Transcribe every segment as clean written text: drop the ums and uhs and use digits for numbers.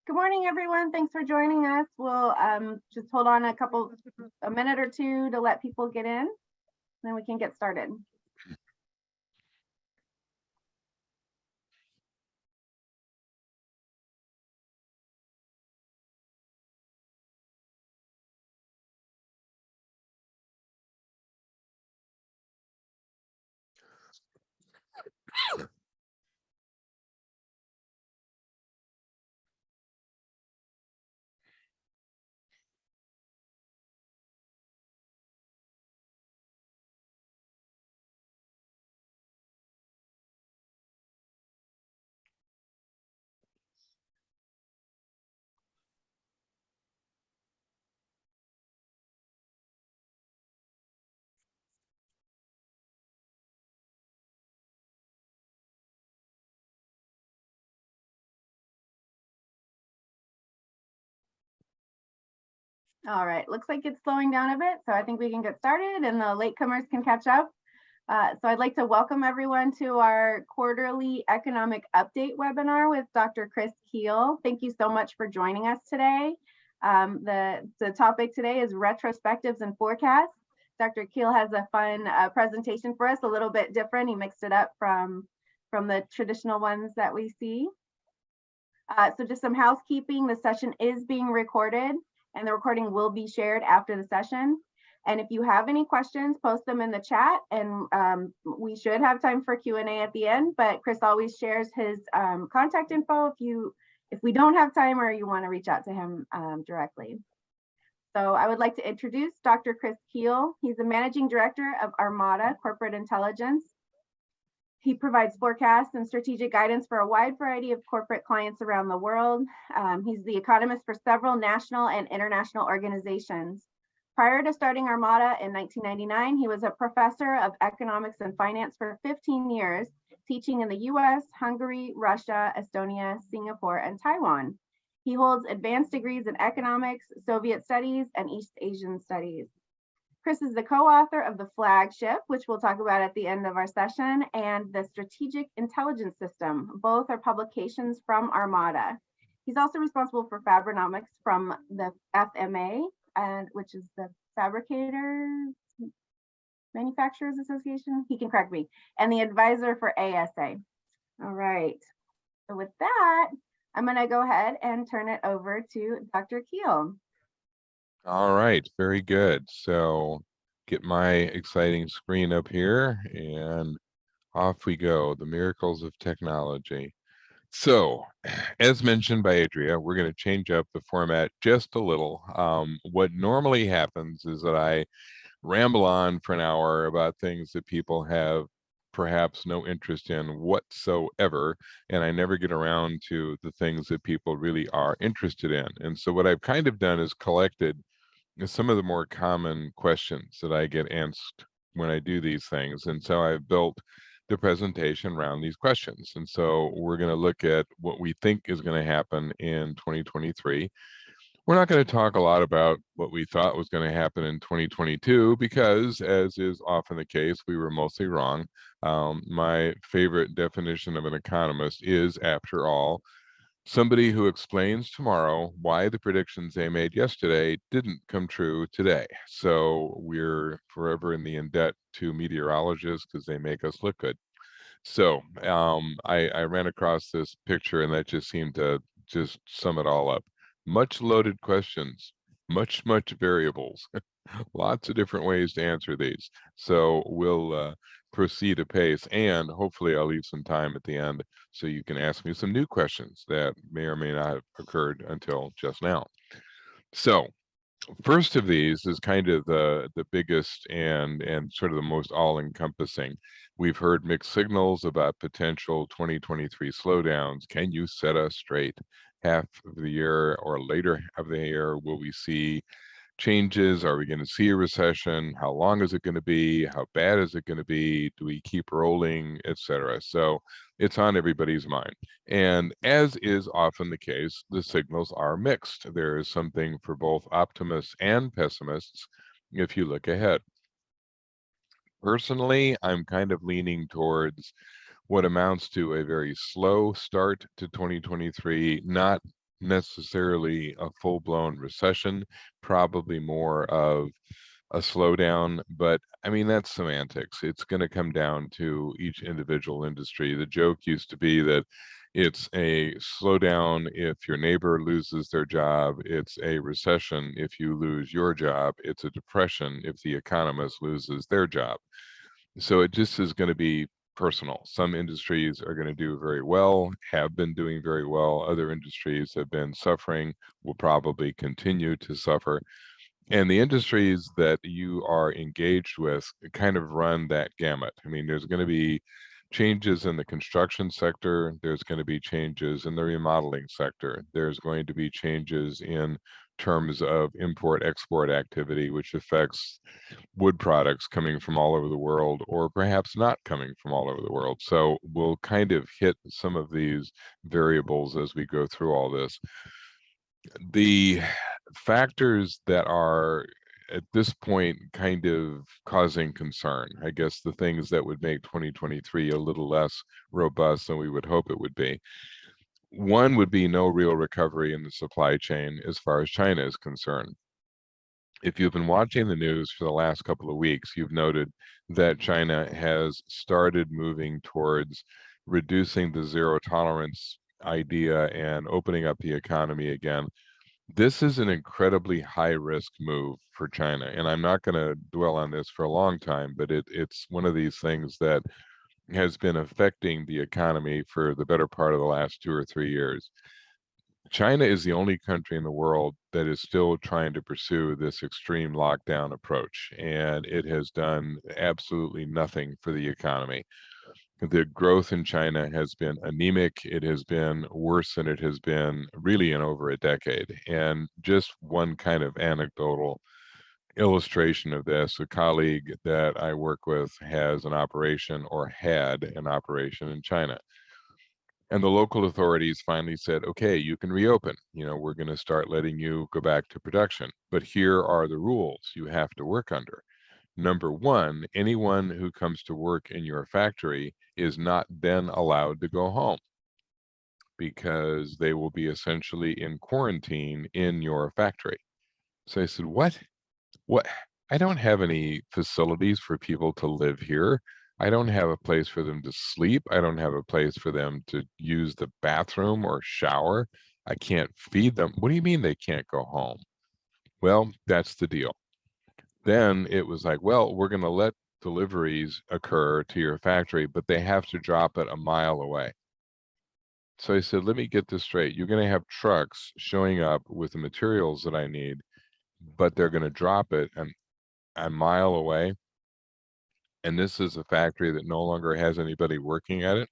Good morning, everyone. Thanks for joining us. We'll just hold on a minute or two to let people get in, then we can get started. All right, looks like it's slowing down a bit, so I think we can get started and the latecomers can catch up. So I'd like to welcome everyone to our quarterly economic update webinar with Dr. Kuehl. Thank you so much for joining us today. The topic today is retrospectives and forecasts. Dr. Kuehl has a fun presentation for us, a little bit different. He mixed it up from the traditional ones that we see. So just some housekeeping, the session is being recorded and the recording will be shared after the session. And if you have any questions, post them in the chat, and we should have time for Q&A at the end, but Chris always shares his contact info if we don't have time or you want to reach out to him directly. So I would like to introduce Dr. Kuehl. He's the Managing Director of Armada Corporate Intelligence. He provides forecasts and strategic guidance for a wide variety of corporate clients around the world. He's the economist for several national and international organizations. Prior to starting Armada in 1999, he was a professor of economics and finance for 15 years, teaching in the US, Hungary, Russia, Estonia, Singapore, and Taiwan. He holds advanced degrees in economics, Soviet studies, and East Asian studies. Chris is the co-author of the Flagship, which we'll talk about at the end of our session, and the Strategic Intelligence System. Both are publications from Armada. He's also responsible for Fabrinomics from the FMA, which is the Fabricators Manufacturers Association. He can correct me. And the Advisor for ASA. All right. So with that, I'm going to go ahead and turn it over to Dr. Kuehl. All right, very good. So get my exciting screen up here and off we go, the miracles of technology. So as mentioned by Adria, we're going to change up the format just a little. What normally happens is that I ramble on for an hour about things that people have perhaps no interest in whatsoever, and I never get around to the things that people really are interested in. And so what I've kind of done is collected some of the more common questions that I get asked when I do these things. And so I've built the presentation around these questions. And so we're going to look at what we think is going to happen in 2023. We're not going to talk a lot about what we thought was going to happen in 2022 because, as is often the case, we were mostly wrong. My favorite definition of an economist is, after all, somebody who explains tomorrow why the predictions they made yesterday didn't come true today. So we're forever in debt to meteorologists because they make us look good. So I ran across this picture and that just seemed to just sum it all up. Much loaded questions, much variables, lots of different ways to answer these. So we'll proceed apace, and hopefully I'll leave some time at the end so you can ask me some new questions that may or may not have occurred until just now. So first of these is kind of the biggest and sort of the most all-encompassing. We've heard mixed signals about potential 2023 slowdowns. Can you set us straight? Half of the year or later of the year, will we see changes? Are we going to see a recession? How long is it going to be? How bad is it going to be? Do we keep rolling, etc.? So it's on everybody's mind. And as is often the case, the signals are mixed. There is something for both optimists and pessimists if you look ahead. Personally, I'm kind of leaning towards what amounts to a very slow start to 2023, not necessarily a full-blown recession, probably more of a slowdown, but I mean, that's semantics. It's going to come down to each individual industry. The joke used to be that it's a slowdown if your neighbor loses their job. It's a recession if you lose your job. It's a depression if the economist loses their job. So it just is going to be personal. Some industries are going to do very well, have been doing very well. Other industries have been suffering, will probably continue to suffer. And the industries that you are engaged with kind of run that gamut. I mean, there's going to be changes in the construction sector. There's going to be changes in the remodeling sector. There's going to be changes in terms of import-export activity, which affects wood products coming from all over the world, or perhaps not coming from all over the world. So we'll kind of hit some of these variables as we go through all this. The factors that are at this point kind of causing concern, I guess the things that would make 2023 a little less robust than we would hope it would be. One would be no real recovery in the supply chain as far as China is concerned. If you've been watching the news for the last couple of weeks, you've noted that China has started moving towards reducing the zero tolerance idea and opening up the economy again. This is an incredibly high risk move for China, and I'm not going to dwell on this for a long time, but it's one of these things that has been affecting the economy for the better part of the last 2 or 3 years. China is the only country in the world that is still trying to pursue this extreme lockdown approach, and it has done absolutely nothing for the economy. The growth in China has been anemic. It has been worse than it has been really in over a decade. And just one kind of anecdotal illustration of this, a colleague that I work with has an operation or had an operation in China. And the local authorities finally said, okay, you can reopen. You know, we're going to start letting you go back to production. But here are the rules you have to work under. Number one, anyone who comes to work in your factory is not then allowed to go home because they will be essentially in quarantine in your factory. So I said, what? What? I don't have any facilities for people to live here. I don't have a place for them to sleep. I don't have a place for them to use the bathroom or shower. I can't feed them. What do you mean they can't go home? Well, that's the deal. Then it was like, well, we're going to let deliveries occur to your factory, but they have to drop it a mile away. So I said, let me get this straight. You're going to have trucks showing up with the materials that I need, but they're going to drop it a mile away. And this is a factory that no longer has anybody working at it.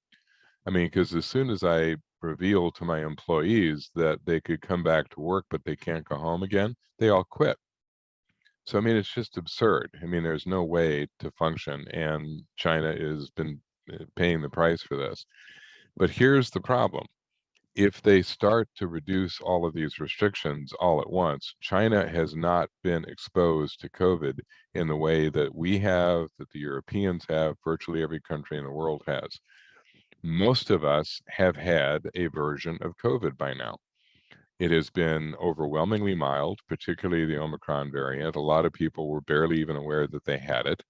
I mean, because as soon as I reveal to my employees that they could come back to work, but they can't go home again, they all quit. So, I mean, it's just absurd. I mean, there's no way to function, and China has been paying the price for this. But here's the problem. If they start to reduce all of these restrictions all at once, China has not been exposed to COVID in the way that we have, that the Europeans have, virtually every country in the world has. Most of us have had a version of COVID by now. It has been overwhelmingly mild, particularly the Omicron variant. A lot of people were barely even aware that they had it.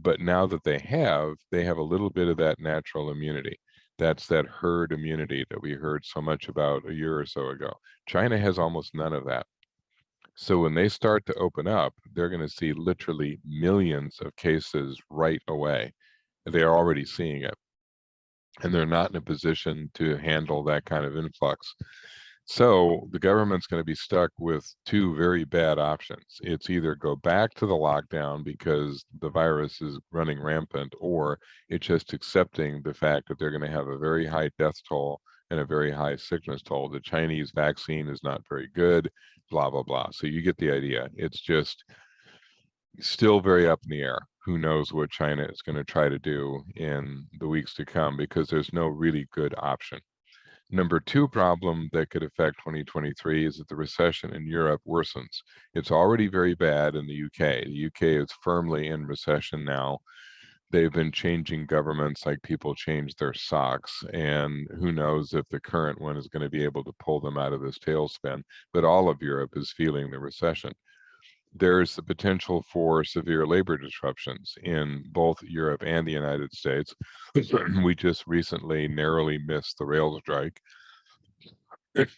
But now that they have a little bit of that natural immunity. That's that herd immunity that we heard so much about a year or so ago. China has almost none of that. So when they start to open up, they're going to see literally millions of cases right away. They're already seeing it. And they're not in a position to handle that kind of influx. So the government's going to be stuck with two very bad options. It's either go back to the lockdown because the virus is running rampant, or it's just accepting the fact that they're going to have a very high death toll and a very high sickness toll. The Chinese vaccine is not very good, blah, blah, blah. So you get the idea. It's just still very up in the air. Who knows what China is going to try to do in the weeks to come, because there's no really good option. Number two problem that could affect 2023 is that the recession in Europe worsens. It's already very bad in the UK. The UK is firmly in recession now. they've been changing governments like people change their socks, and who knows if the current one is going to be able to pull them out of this tailspin. But all of Europe is feeling the recession. There's the potential for severe labor disruptions in both Europe and the United States. We just recently narrowly missed the rail strike.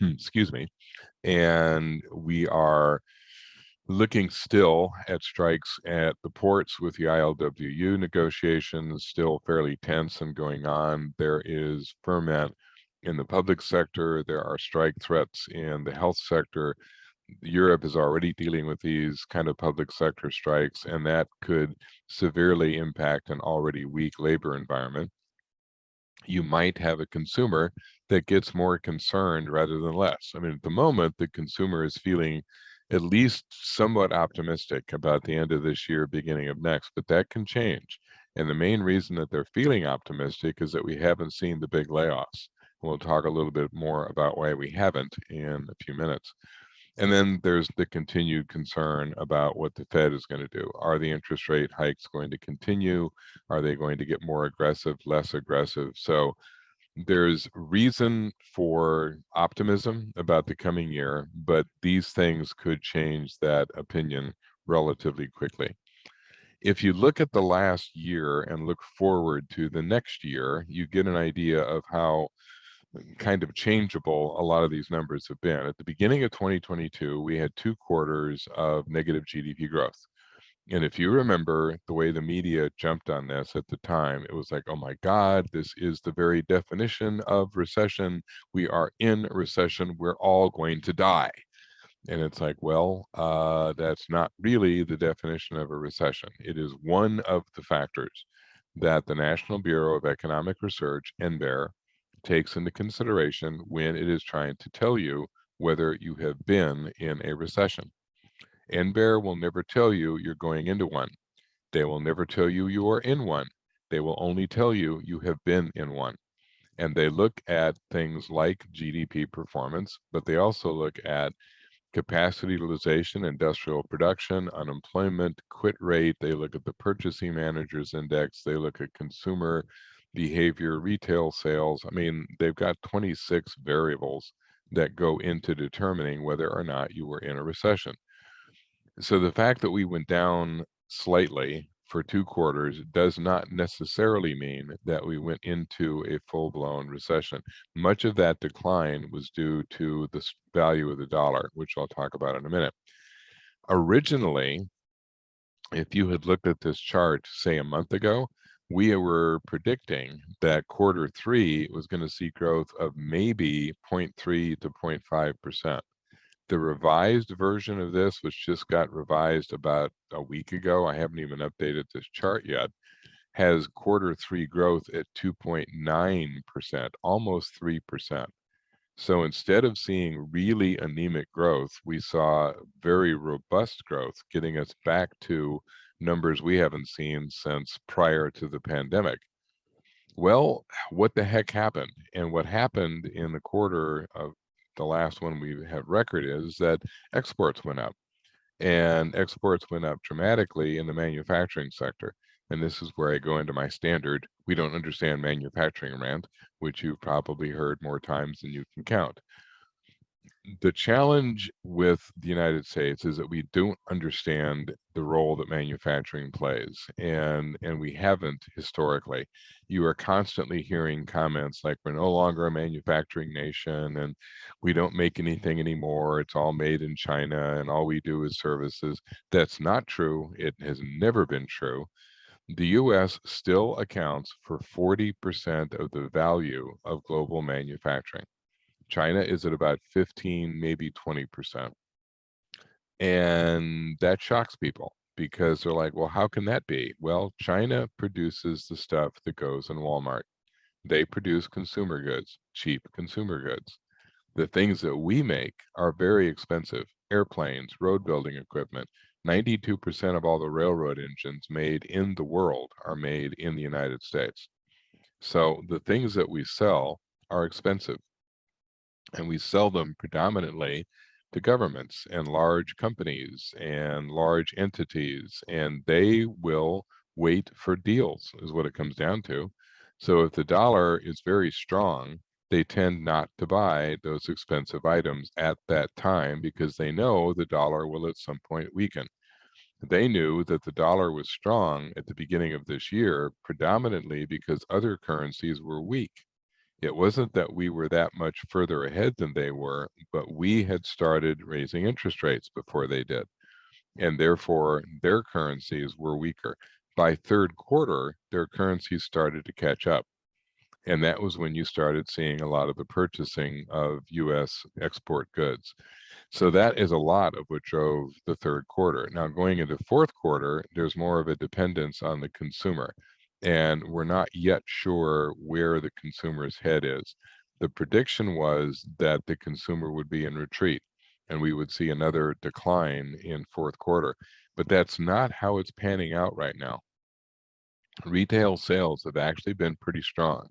Excuse me. And we are looking still at strikes at the ports with the ILWU negotiations still fairly tense and going on. There is ferment in the public sector. There are strike threats in the health sector. Europe is already dealing with these kind of public sector strikes, and that could severely impact an already weak labor environment. You might have a consumer that gets more concerned rather than less. I mean, at the moment, the consumer is feeling at least somewhat optimistic about the end of this year, beginning of next, but that can change. And the main reason that they're feeling optimistic is that we haven't seen the big layoffs. We'll talk a little bit more about why we haven't in a few minutes. And then there's the continued concern about what the Fed is going to do. Are the interest rate hikes going to continue? Are they going to get more aggressive, less aggressive? So there's reason for optimism about the coming year, but these things could change that opinion relatively quickly. If you look at the last year and look forward to the next year, you get an idea of how kind of changeable a lot of these numbers have been. At the beginning of 2022, we had 2 quarters of negative GDP growth. And if you remember the way the media jumped on this at the time, it was like, oh my God, this is the very definition of recession. We are in a recession. We're all going to die. And it's like, well, that's not really the definition of a recession. It is one of the factors that the National Bureau of Economic Research, NBER, takes into consideration when it is trying to tell you whether you have been in a recession. NBER will never tell you you're going into one. They will never tell you you are in one. They will only tell you you have been in one. And they look at things like GDP performance, but they also look at capacity utilization, industrial production, unemployment, quit rate. They look at the Purchasing Managers Index. They look at consumer behavior, retail sales. I mean, they've got 26 variables that go into determining whether or not you were in a recession. So the fact that we went down slightly for 2 quarters does not necessarily mean that we went into a full-blown recession. Much of that decline was due to the value of the dollar, which I'll talk about in a minute. Originally, if you had looked at this chart, say a month ago, we were predicting that Q3 was going to see growth of maybe 0.3 to 0.5%. The revised version of this, which just got revised about a week ago, I haven't even updated this chart yet, has Q3 growth at 2.9%, almost 3%. So instead of seeing really anemic growth, we saw very robust growth, getting us back to numbers we haven't seen since prior to the pandemic. Well, what the heck happened? And what happened in the quarter of the last one we have record is that exports went up, and exports went up dramatically in the manufacturing sector. And this is where I go into my standard, we don't understand manufacturing rant, which you've probably heard more times than you can count. The challenge with the United States is that we don't understand the role that manufacturing plays, and we haven't historically. You are constantly hearing comments like we're no longer a manufacturing nation and we don't make anything anymore. It's all made in China and all we do is services. That's not true. It has never been true. The US still accounts for 40% of the value of global manufacturing. China is at about 15, maybe 20%. And that shocks people because they're like, well, how can that be? Well, China produces the stuff that goes in Walmart. They produce consumer goods, cheap consumer goods. The things that we make are very expensive. Airplanes, road building equipment. 92% of all the railroad engines made in the world are made in the United States. So the things that we sell are expensive. And we sell them predominantly to governments and large companies and large entities, and they will wait for deals is what it comes down to. So if the dollar is very strong, they tend not to buy those expensive items at that time because they know the dollar will at some point weaken. They knew that the dollar was strong at the beginning of this year, predominantly because other currencies were weak. It wasn't that we were that much further ahead than they were, but we had started raising interest rates before they did. And therefore, their currencies were weaker. By third quarter, their currencies started to catch up. And that was when you started seeing a lot of the purchasing of US export goods. So that is a lot of what drove the third quarter. Now, going into fourth quarter, there's more of a dependence on the consumer. And we're not yet sure where the consumer's head is. The prediction was that the consumer would be in retreat and we would see another decline in fourth quarter. But that's not how it's panning out right now. Retail sales have actually been pretty strong.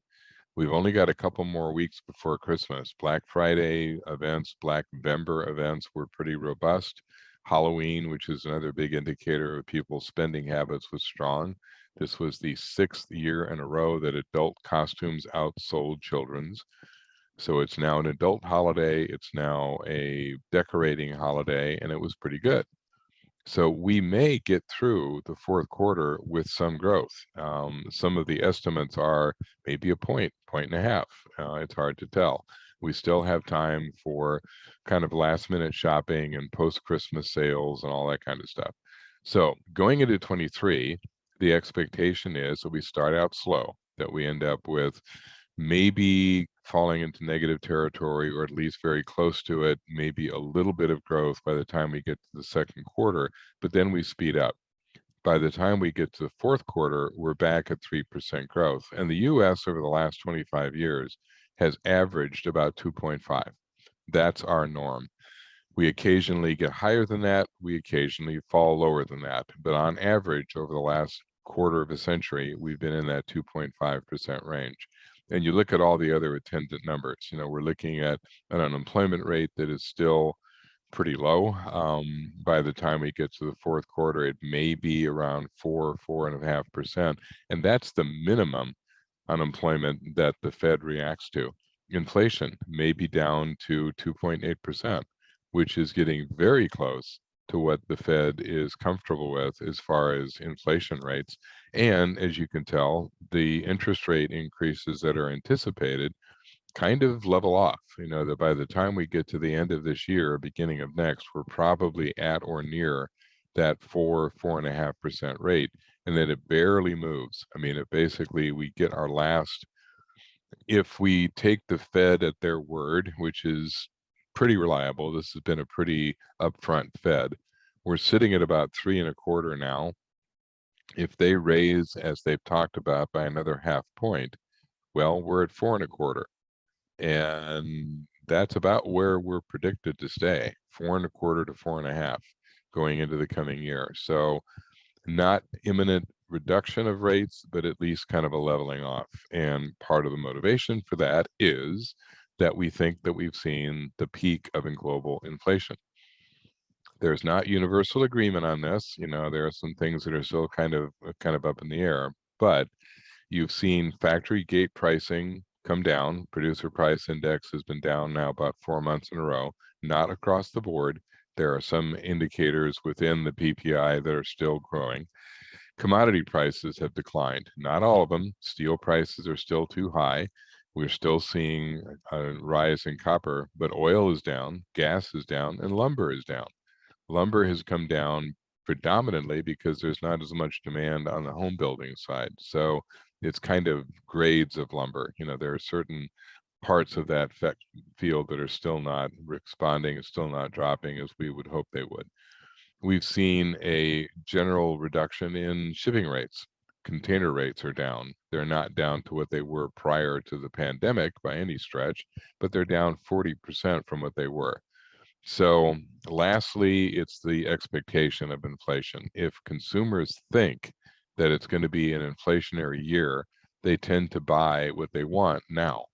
We've only got a couple more weeks before Christmas. Black Friday events, Black November events were pretty robust. Halloween, which is another big indicator of people's spending habits, was strong. This was the 6th year in a row that adult costumes outsold children's. So it's now an adult holiday, it's now a decorating holiday, and it was pretty good. So we may get through the fourth quarter with some growth. Some of the estimates are maybe a point, point and a half. It's hard to tell. We still have time for kind of last minute shopping and post-Christmas sales and all that kind of stuff. So going into 23, the expectation is that we start out slow, that we end up with maybe falling into negative territory or at least very close to it, maybe a little bit of growth by the time we get to the second quarter, but then we speed up. By the time we get to the fourth quarter, we're back at 3% growth. And the US over the last 25 years has averaged about 2.5. That's our norm. We occasionally get higher than that. We occasionally fall lower than that. But on average, over the last quarter of a century, we've been in that 2.5% range. And you look at all the other attendant numbers, we're looking at an unemployment rate that is still pretty low. By the time we get to the fourth quarter, it may be around 4.5%. And that's the minimum unemployment that the Fed reacts to. Inflation may be down to 2.8%, which is getting very close to what the Fed is comfortable with as far as inflation rates. And as you can tell, the interest rate increases that are anticipated kind of level off. That by the time we get to the end of this year, beginning of next, we're probably at or near that 4.5% rate, and that it barely moves. It basically, we get our last, if we take the Fed at their word, which is pretty reliable. This has been a pretty upfront Fed. We're sitting at about 3.25 now. If they raise, as they've talked about, by another half point, well, we're at 4.25. And that's about where we're predicted to stay, 4.25 to 4.5 going into the coming year. So not imminent reduction of rates, but at least kind of a leveling off. And part of the motivation for that is that we think that we've seen the peak of global inflation. There's not universal agreement on this. There are some things that are still kind of up in the air, but you've seen factory gate pricing come down. Producer price index has been down now about 4 months in a row, not across the board. There are some indicators within the PPI that are still growing. Commodity prices have declined. Not all of them. Steel prices are still too high. We're still seeing a rise in copper, but oil is down, gas is down, and lumber is down. Lumber has come down predominantly because there's not as much demand on the home building side. So it's kind of grades of lumber. There are certain parts of that field that are still not responding and still not dropping as we would hope they would. We've seen a general reduction in shipping rates. Container rates are down. They're not down to what they were prior to the pandemic by any stretch, but they're down 40% from what they were. So lastly, it's the expectation of inflation. If consumers think that it's going to be an inflationary year, they tend to buy what they want now,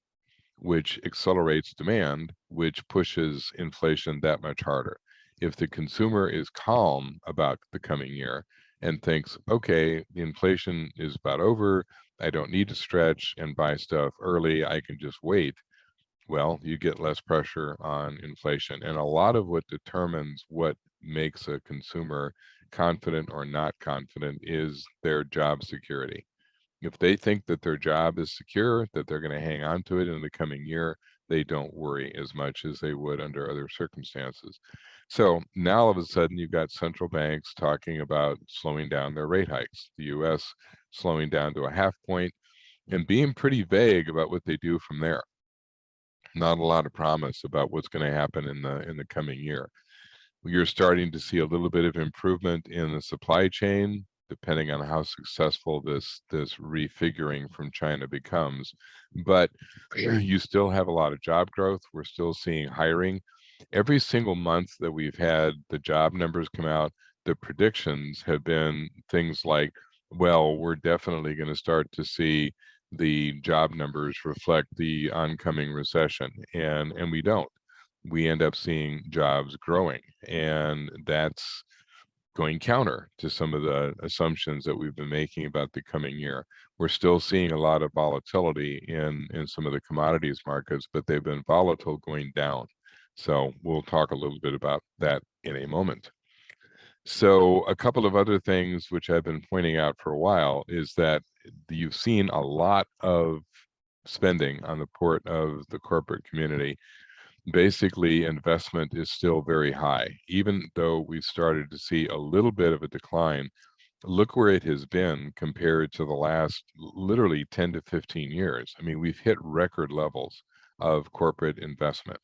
which accelerates demand, which pushes inflation that much harder. If the consumer is calm about the coming year, and thinks, okay, the inflation is about over. I don't need to stretch and buy stuff early. I can just wait. Well, you get less pressure on inflation. And a lot of what determines what makes a consumer confident or not confident is their job security. If they think that their job is secure, that they're going to hang on to it in the coming year, they don't worry as much as they would under other circumstances. So now all of a sudden you've got central banks talking about slowing down their rate hikes. The US slowing down to a half point and being pretty vague about what they do from there. Not a lot of promise about what's going to happen in the coming year. You're starting to see a little bit of improvement in the supply chain, depending on how successful this refiguring from China becomes. But you still have a lot of job growth. We're still seeing hiring. Every single month that we've had the job numbers come out, the predictions have been things like, well, we're definitely going to start to see the job numbers reflect the oncoming recession, and we don't. We end up seeing jobs growing, and that's going counter to some of the assumptions that we've been making about the coming year. We're still seeing a lot of volatility in some of the commodities markets, but they've been volatile going down. So we'll talk a little bit about that in a moment. So a couple of other things which I've been pointing out for a while is that you've seen a lot of spending on the part of the corporate community. Basically, investment is still very high. Even though we've started to see a little bit of a decline, look where it has been compared to the last literally 10 to 15 years. I mean, we've hit record levels of corporate investment,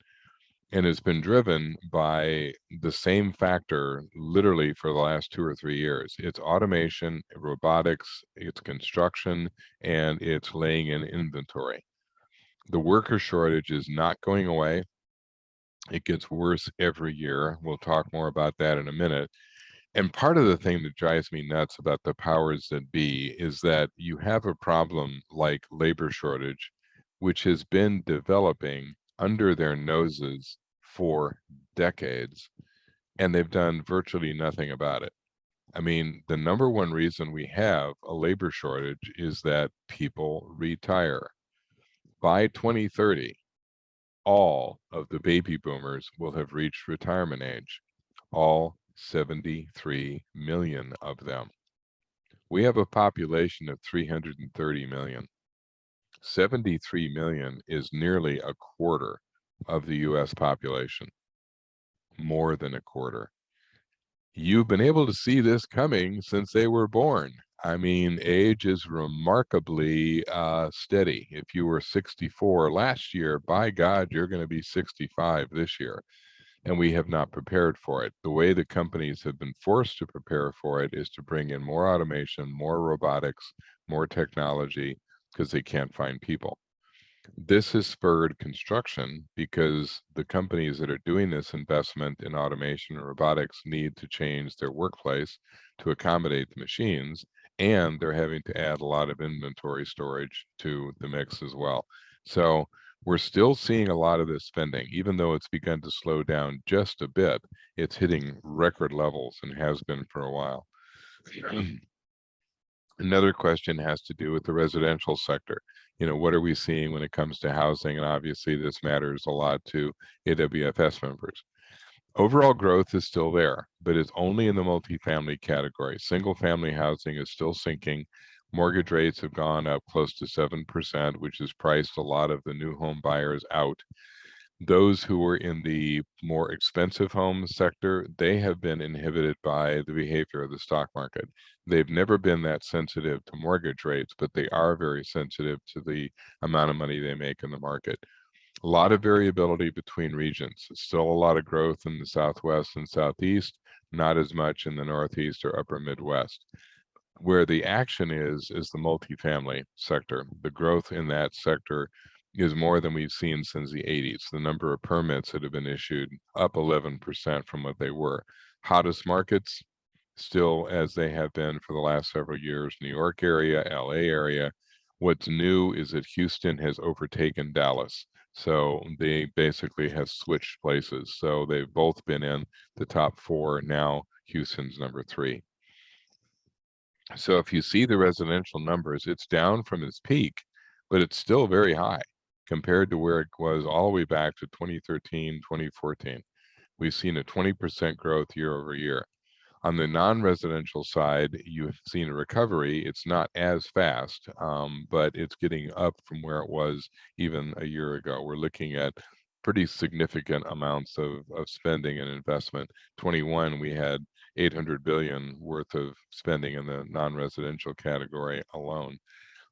and it's been driven by the same factor literally for the last 2 or 3 years. It's automation, robotics, it's construction, and it's laying in inventory. The worker shortage is not going away. It gets worse every year. We'll talk more about that in a minute. And part of the thing that drives me nuts about the powers that be is that you have a problem like labor shortage, which has been developing under their noses for decades, and they've done virtually nothing about it. I mean, the number one reason we have a labor shortage is that people retire. By 2030, all of the baby boomers will have reached retirement age, all 73 million of them. We have a population of 330 million. 73 million is nearly a quarter of the US population, more than a quarter. You've been able to see this coming since they were born. I mean, age is remarkably steady. If you were 64 last year, by God, you're going to be 65 this year. And we have not prepared for it. The way the companies have been forced to prepare for it is to bring in more automation, more robotics, more technology, because they can't find people. This has spurred construction because the companies that are doing this investment in automation and robotics need to change their workplace to accommodate the machines, and they're having to add a lot of inventory storage to the mix as well. So we're still seeing a lot of this spending, even though it's begun to slow down just a bit. It's hitting record levels and has been for a while. Another question has to do with the residential sector. You know, what are we seeing when it comes to housing? And obviously this matters a lot to AWFS members. Overall growth is still there, but it's only in the multifamily category. Single family housing is still sinking. Mortgage rates have gone up close to 7%, which has priced a lot of the new home buyers out. Those who were in the more expensive home sector, they have been inhibited by the behavior of the stock market. They've never been that sensitive to mortgage rates, but they are very sensitive to the amount of money they make in the market. A lot of variability between regions. Still a lot of growth in the Southwest and Southeast, not as much in the Northeast or Upper Midwest. Where the action is the multifamily sector. The growth in that sector is more than we've seen since the 80s. The number of permits that have been issued up 11% from what they were. Hottest markets, still as they have been for the last several years, New York area, LA area. What's new is that Houston has overtaken Dallas. So they basically have switched places. So they've both been in the top 4. Now Houston's number 3. So if you see the residential numbers, it's down from its peak, but it's still very high compared to where it was all the way back to 2013, 2014. We've seen a 20% growth year over year. On the non-residential side, you've seen a recovery. It's not as fast, but it's getting up from where it was even a year ago. We're looking at pretty significant amounts of spending and investment. 21, we had 800 billion worth of spending in the non-residential category alone,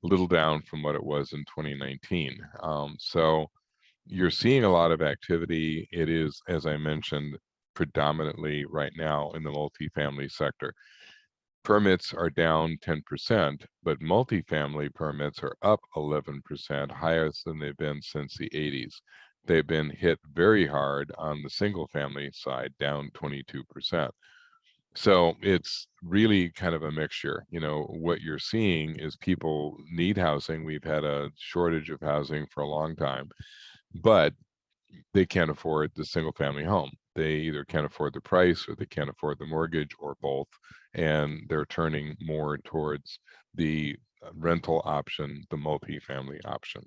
a little down from what it was in 2019. So you're seeing a lot of activity. It is, as I mentioned, predominantly right now in the multifamily sector. Permits are down 10%, but multifamily permits are up 11%, highest than they've been since the 80s. They've been hit very hard on the single family side, down 22%. So it's really kind of a mixture. You know, what you're seeing is people need housing. We've had a shortage of housing for a long time, but they can't afford the single family home. They either can't afford the price or they can't afford the mortgage or both. And they're turning more towards the rental option, the multifamily option.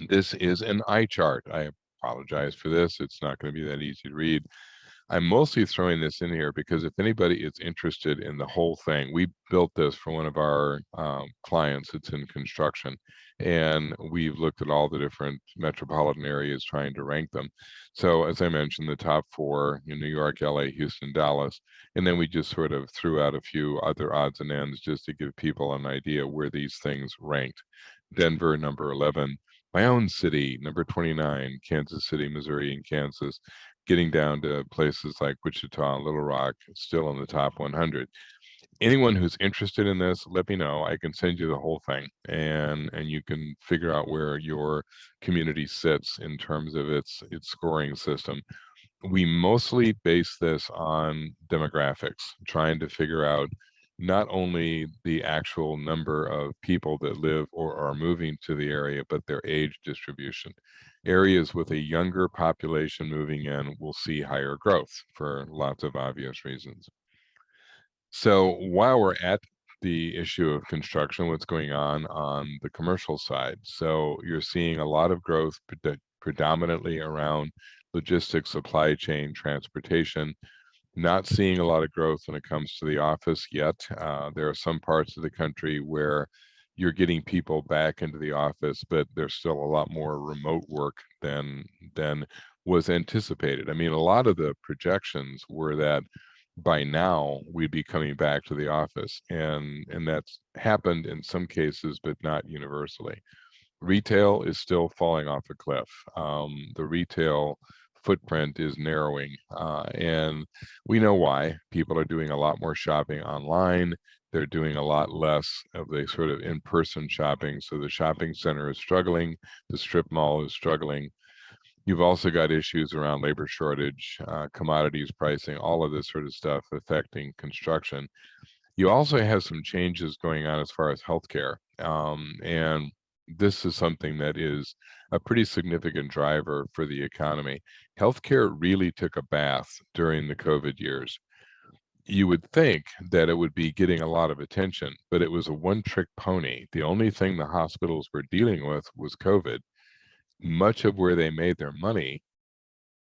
This is an eye chart. I apologize for this. It's not going to be that easy to read. I'm mostly throwing this in here because if anybody is interested in the whole thing, we built this for one of our clients. It's in construction, and we've looked at all the different metropolitan areas trying to rank them. So as I mentioned, the top four in New York, LA, Houston, Dallas, and then we just sort of threw out a few other odds and ends just to give people an idea where these things ranked. Denver, number 11. My own city, number 29, Kansas City, Missouri, and Kansas, getting down to places like Wichita, Little Rock, still in the top 100. Anyone who's interested in this, let me know. I can send you the whole thing, and you can figure out where your community sits in terms of its scoring system. We mostly base this on demographics, trying to figure out not only the actual number of people that live or are moving to the area, but their age distribution. Areas with a younger population moving in will see higher growth for lots of obvious reasons. So while we're at the issue of construction, what's going on the commercial side? So you're seeing a lot of growth predominantly around logistics, supply chain, transportation. Not seeing a lot of growth when it comes to the office yet. There are some parts of the country where you're getting people back into the office, but there's still a lot more remote work than was anticipated. I mean, a lot of the projections were that by now we'd be coming back to the office, and that's happened in some cases, but not universally. Retail is still falling off a cliff. The retail footprint is narrowing, and we know why. People are doing a lot more shopping online. They're doing a lot less of the sort of in-person shopping. So the shopping center is struggling. The strip mall is struggling. You've also got issues around labor shortage, commodities pricing, all of this sort of stuff affecting construction. You also have some changes going on as far as healthcare, and this is something that is a pretty significant driver for the economy. Healthcare really took a bath during the COVID years. You would think that it would be getting a lot of attention, but it was a one-trick pony. The only thing the hospitals were dealing with was COVID. Much of where they made their money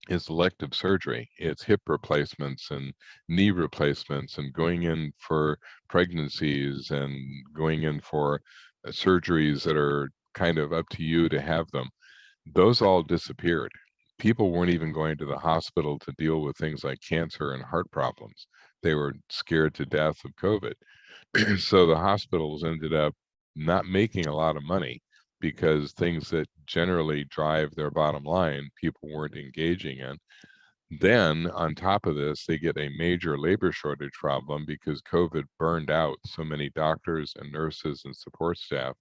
is elective surgery. It's hip replacements and knee replacements and going in for pregnancies and going in for surgeries that are kind of up to you to have them. Those all disappeared. People weren't even going to the hospital to deal with things like cancer and heart problems. They were scared to death of COVID. So the hospitals ended up not making a lot of money because things that generally drive their bottom line, people weren't engaging in. Then on top of this, they get a major labor shortage problem because COVID burned out so many doctors and nurses and support staff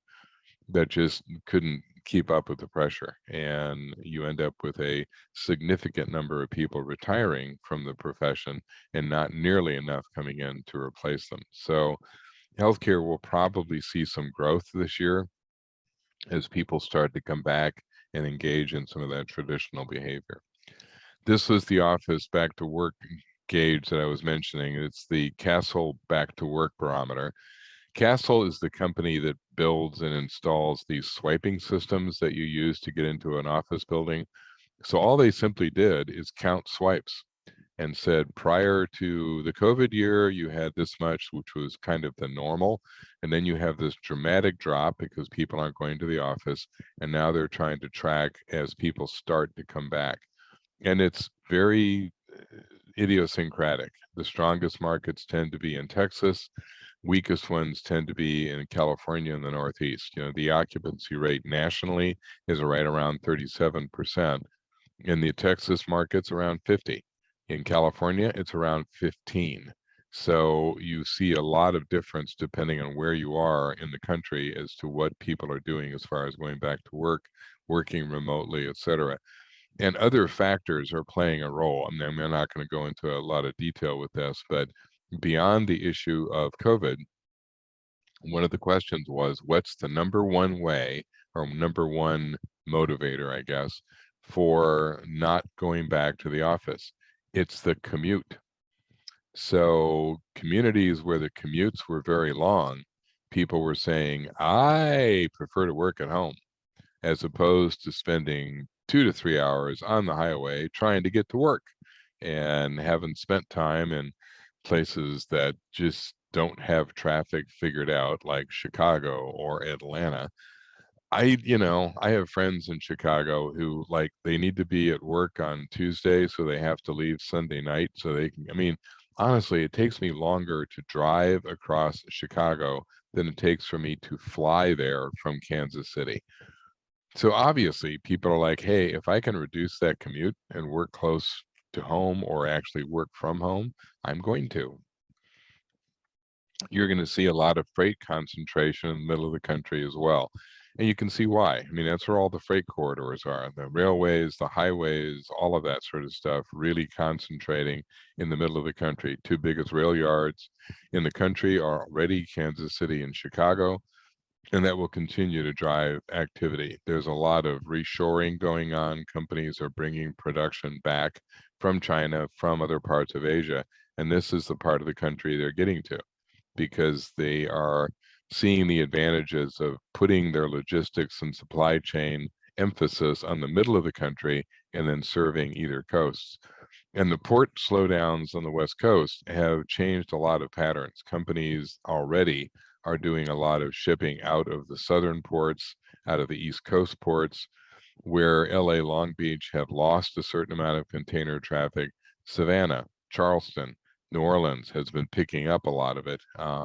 that just couldn't keep up with the pressure. And you end up with a significant number of people retiring from the profession and not nearly enough coming in to replace them. So healthcare will probably see some growth this year as people start to come back and engage in some of that traditional behavior. This was the office back to work gauge that I was mentioning. It's the Castle Back to Work Barometer. Castle is the company that builds and installs these swiping systems that you use to get into an office building. So all they simply did is count swipes and said, prior to the COVID year, you had this much, which was kind of the normal. And then you have this dramatic drop because people aren't going to the office. And now they're trying to track as people start to come back. And it's very idiosyncratic. The strongest markets tend to be in Texas. Weakest ones tend to be in California and the Northeast. You know, the occupancy rate nationally is right around 37%. In the Texas market's around 50. In California, it's around 15. So you see a lot of difference depending on where you are in the country as to what people are doing as far as going back to work, working remotely, etc. And other factors are playing a role. I mean, I'm not going to go into a lot of detail with this, but beyond the issue of COVID, one of the questions was, what's the number one way or number one motivator, I guess, for not going back to the office? It's the commute. So communities where the commutes were very long, people were saying, I prefer to work at home, as opposed to spending 2 to 3 hours on the highway trying to get to work, and having spent time in places that just don't have traffic figured out, like Chicago or Atlanta. I have friends in Chicago who, like, they need to be at work on Tuesday, so they have to leave Sunday night so they can, I mean, honestly, it takes me longer to drive across Chicago than it takes for me to fly there from Kansas City. So obviously people are like, hey, if I can reduce that commute and work close to home or actually work from home, I'm going to. You're going to see a lot of freight concentration in the middle of the country as well. And you can see why. I mean, that's where all the freight corridors are, the railways, the highways, all of that sort of stuff, really concentrating in the middle of the country. Two biggest rail yards in the country are already Kansas City and Chicago, and that will continue to drive activity. There's a lot of reshoring going on. Companies are bringing production back from China, from other parts of Asia, and this is the part of the country they're getting to, because they are seeing the advantages of putting their logistics and supply chain emphasis on the middle of the country and then serving either coasts. And the port slowdowns on the West Coast have changed a lot of patterns. Companies already are doing a lot of shipping out of the southern ports, out of the East Coast ports, where LA, Long Beach have lost a certain amount of container traffic. Savannah, Charleston, New Orleans has been picking up a lot of it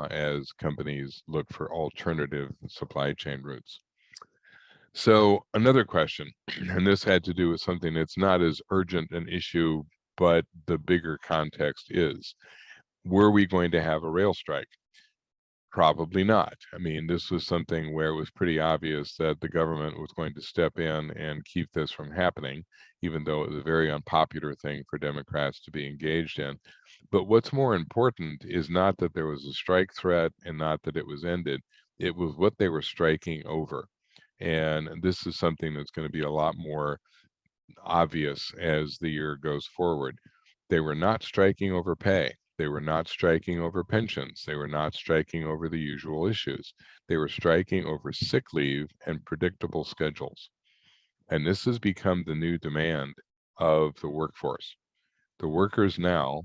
as companies look for alternative supply chain routes. So another question, and this had to do with something that's not as urgent an issue, but the bigger context is, were we going to have a rail strike? Probably not. I mean, this was something where it was pretty obvious that the government was going to step in and keep this from happening, even though it was a very unpopular thing for Democrats to be engaged in. But what's more important is not that there was a strike threat and not that it was ended. It was what they were striking over. And this is something that's going to be a lot more obvious as the year goes forward. They were not striking over pay. They were not striking over pensions. They were not striking over the usual issues. They were striking over sick leave and predictable schedules. And this has become the new demand of the workforce. The workers now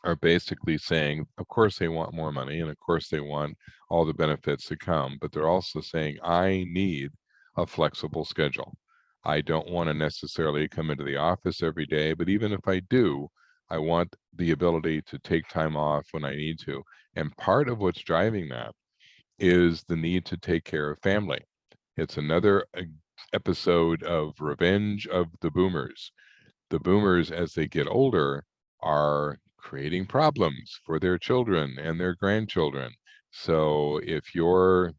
are basically saying, of course they want more money, and of course they want all the benefits to come, but they're also saying, I need a flexible schedule. I don't want to necessarily come into the office every day, but even if I do, I want the ability to take time off when I need to. And part of what's driving that is the need to take care of family. It's another episode of revenge of the boomers. The boomers, as they get older, are creating problems for their children and their grandchildren. So if you're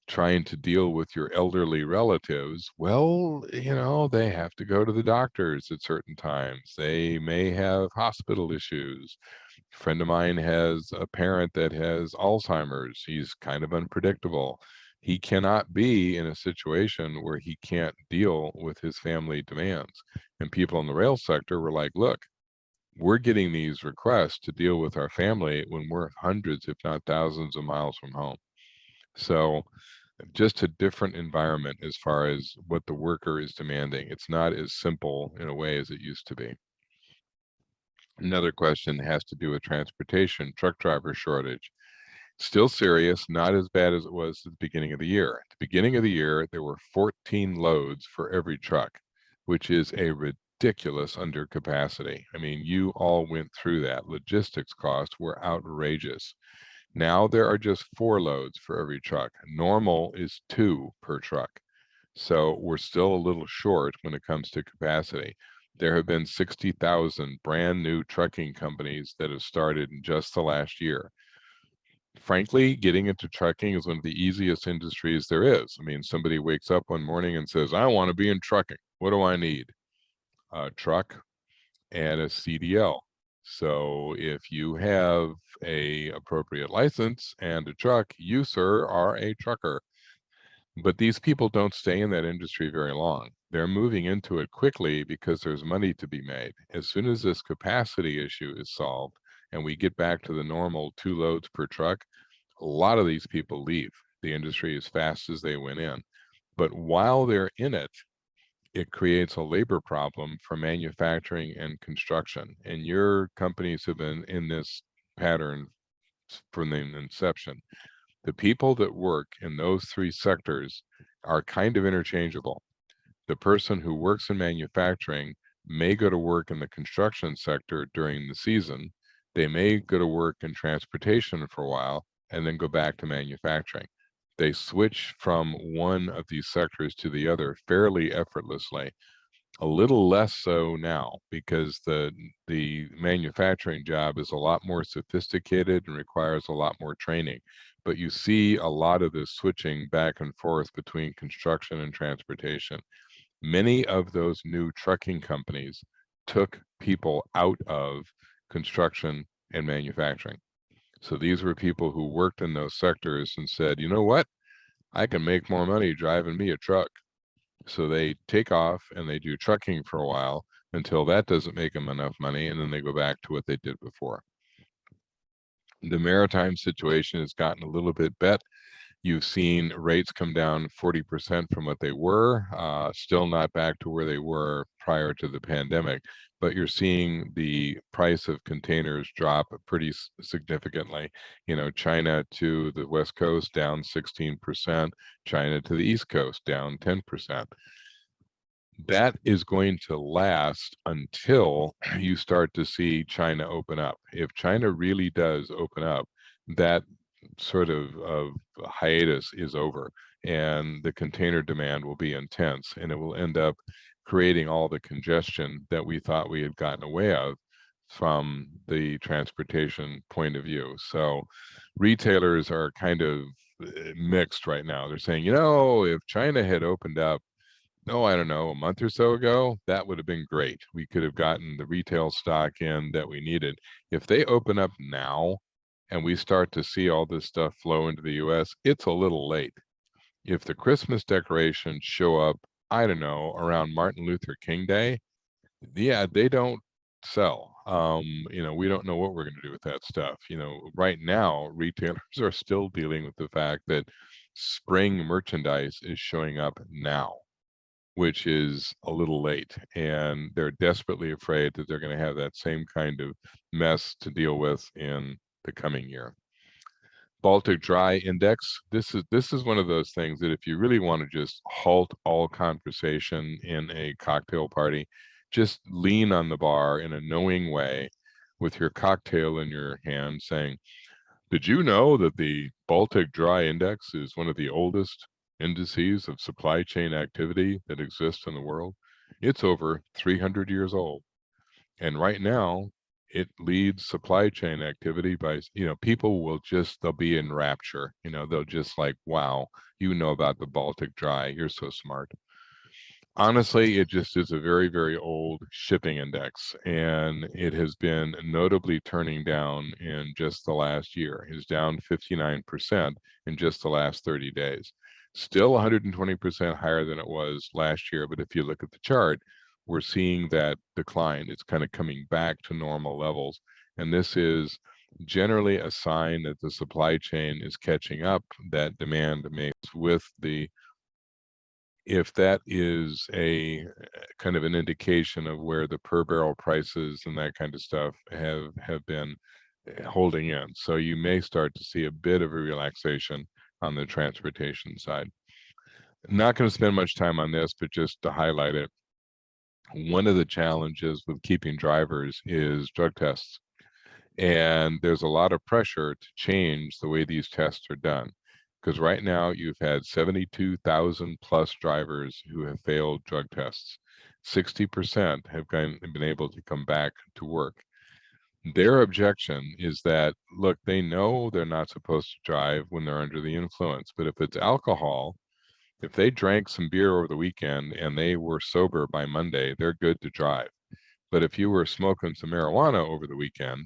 trying to deal with your elderly relatives, well, they have to go to the doctors at certain times. They may have hospital issues. A friend of mine has a parent that has Alzheimer's. He's kind of unpredictable. He cannot be in a situation where he can't deal with his family demands. And people in the rail sector were like, look, we're getting these requests to deal with our family when we're hundreds, if not thousands of miles from home. So just a different environment as far as what the worker is demanding. It's not as simple in a way as it used to be. Another question has to do with transportation, truck driver shortage. Still serious, not as bad as it was at the beginning of the year. At the beginning of the year, there were 14 loads for every truck, which is a ridiculous undercapacity. I mean, you all went through that. Logistics costs were outrageous. Now there are just 4 loads for every truck. Normal is 2 per truck. So we're still a little short when it comes to capacity. There have been 60,000 brand new trucking companies that have started in just the last year. Frankly, getting into trucking is one of the easiest industries there is. I mean, somebody wakes up one morning and says, I want to be in trucking. What do I need? A truck and a CDL. So if you have a appropriate license and a truck, you, sir, are a trucker. But these people don't stay in that industry very long. They're moving into it quickly because there's money to be made. As soon as this capacity issue is solved and we get back to the normal 2 loads per truck, a lot of these people leave the industry as fast as they went in. But while they're in it, it creates a labor problem for manufacturing and construction. And your companies have been in this pattern from the inception. The people that work in those 3 sectors are kind of interchangeable. The person who works in manufacturing may go to work in the construction sector during the season. They may go to work in transportation for a while and then go back to manufacturing. They switch from one of these sectors to the other fairly effortlessly. A little less so now because the manufacturing job is a lot more sophisticated and requires a lot more training. But you see a lot of this switching back and forth between construction and transportation. Many of those new trucking companies took people out of construction and manufacturing. So these were people who worked in those sectors and said, you know what? I can make more money driving me a truck. So they take off and they do trucking for a while until that doesn't make them enough money, and then they go back to what they did before. The maritime situation has gotten a little bit better. You've seen rates come down 40% from what they were, still not back to where they were prior to the pandemic, but you're seeing the price of containers drop pretty significantly. You know, China to the West Coast down 16%, China to the East Coast down 10%. That is going to last until you start to see China open up. If China really does open up, that sort of hiatus is over and the container demand will be intense and it will end up creating all the congestion that we thought we had gotten away of from the transportation point of view. So retailers are kind of mixed right now. They're saying, you know, if China had opened up, oh, I don't know, a month or so ago, that would have been great. We could have gotten the retail stock in that we needed. If they open up now and we start to see all this stuff flow into the US, it's a little late. If the Christmas decorations show up, I don't know, around Martin Luther King Day, yeah, they don't sell. You know, we don't know what we're going to do with that stuff. You know, right now, retailers are still dealing with the fact that spring merchandise is showing up now, which is a little late. And they're desperately afraid that they're going to have that same kind of mess to deal with in the coming year. Baltic Dry Index. This is one of those things that if you really want to just halt all conversation in a cocktail party, just lean on the bar in a knowing way with your cocktail in your hand saying, did you know that the Baltic Dry Index is one of the oldest indices of supply chain activity that exists in the world? It's over 300 years old. And right now, it leads supply chain activity by, you know, people will just, they'll be in rapture. You know, they'll just like, wow, you know about the Baltic Dry. You're so smart. Honestly, it just is a very, very old shipping index, and it has been notably turning down in just the last year. It's down 59% in just the last 30 days. Still 120% higher than it was last year, but if you look at the chart, we're seeing that decline. It's kind of coming back to normal levels. And this is generally a sign that the supply chain is catching up, that demand makes with the, if that is a kind of an indication of where the per barrel prices and that kind of stuff have been holding in. So you may start to see a bit of a relaxation on the transportation side. I'm not going to spend much time on this, but just to highlight it, one of the challenges with keeping drivers is drug tests. And there's a lot of pressure to change the way these tests are done. Because right now you've had 72,000 plus drivers who have failed drug tests. 60% have been able to come back to work. Their objection is that, look, they know they're not supposed to drive when they're under the influence, but if it's alcohol, if they drank some beer over the weekend and they were sober by Monday, they're good to drive. But if you were smoking some marijuana over the weekend,